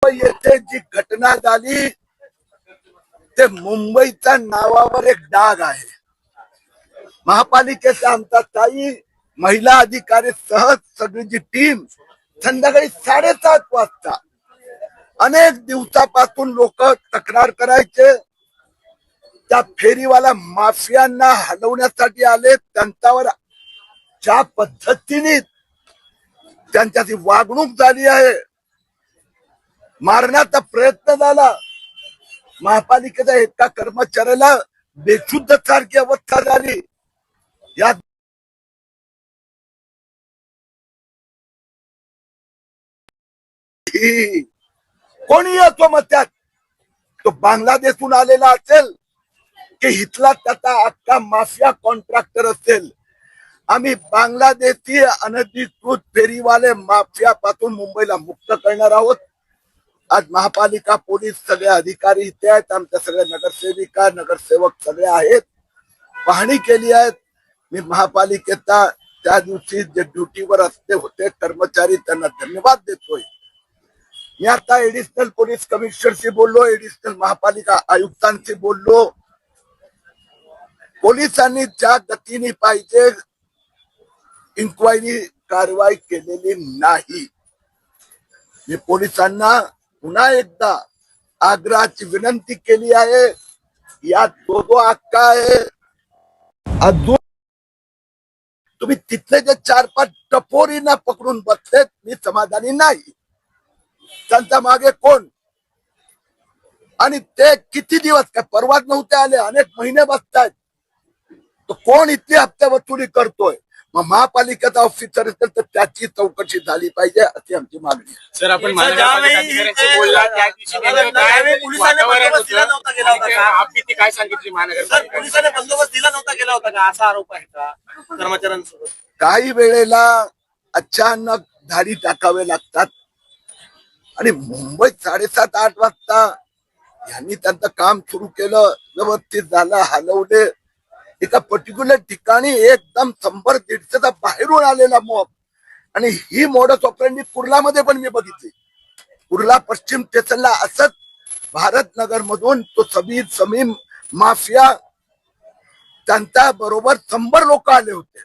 मुंबई येथे जी घटना झाली ते मुंबईच्या नावावर एक डाग आहे। महापालिकेचा आमचा ताई महिला अधिकारी सह सगळी जी टीम संध्याकाळी 7:30 वाजता अनेक दिवसापासून लोक तक्रार करायचे त्या फेरीवाला माफियांना हलवण्यासाठी आले। त्यांच्यावर ज्या पद्धतीने त्यांच्याची वागणूक झाली आहे, मारण्याचा प्रयत्न झाला, महापालिकेच्या एका कर्मचाऱ्याला बेशुद्ध सारखी अवस्था झाली। या कोणी असो, मग त्यात तो बांगलादेशहून आलेला असेल की इथला त्याचा अख्खा माफिया कॉन्ट्रॅक्टर असेल, आम्ही बांगलादेशी अनधिकृत फेरीवाले माफियापासून मुंबईला मुक्त करणार आहोत। आज महापालिका पोलीस सगळे अधिकारी इथे आहेत, आमच्या सगळ्या नगरसेविका नगरसेवक सगळे आहेत, पाहणी केली आहेत। मी महापालिकेचा त्या दिवशी जे ड्युटीवर असते होते कर्मचारी त्यांना धन्यवाद देतोय। मी आता एडिशनल पोलीस कमिशनरशी बोललो, एडिशनल महापालिका आयुक्तांशी बोललो। पोलिसांनी ज्या गतीने पाहिजे इन्क्वायरी कारवाई केलेली नाही। मी पोलिसांना पुन्हा एकदा आग्रहाची विनंती केली आहे, या दो अक्का आहे, अजून तुम्ही तिथले जे 4-5 टपोरींना पकडून बसलेत, मी समाधानी नाही। त्यांच्या मागे कोण आणि ते किती दिवस, काय परवाच नव्हते आले, अनेक महिने बसतायत, तो कोण इतकी हप्ते वसुली करतोय? मग महापालिकेचा ऑफिसर असेल तर त्याची चौकशी झाली पाहिजे अशी आमची मागणी आहे। सर, आपण महानगरपालिका बोलला त्या दिवशी पोलिसांनी बंदोबस्त दिला नव्हता गेला होता का? आपली काय सांगितली महानगरपालिका? पोलिसांनी बंदोबस्त दिला नव्हता गेला होता का, असा आरोप आहे का कर्मचाऱ्यांसोबत? काही वेळेला अचानक धाडी टाकावे लागतात आणि मुंबईत 7:30-8 वाजता यांनी त्यांचं काम सुरू केलं, व्यवस्थित झालं, हलवले। एका पर्टिक्युलर ठिकाणी एकदम 100-150चा बाहेरून आलेला मॉब, आणि ही मोडस ऑपरेंडी कुर्लामध्ये पण मी बघितली। कुर्ला पश्चिम स्टेशनला असंच भारतनगर मधून तो समीम माफिया त्यांच्या बरोबर 100 लोक आले होते।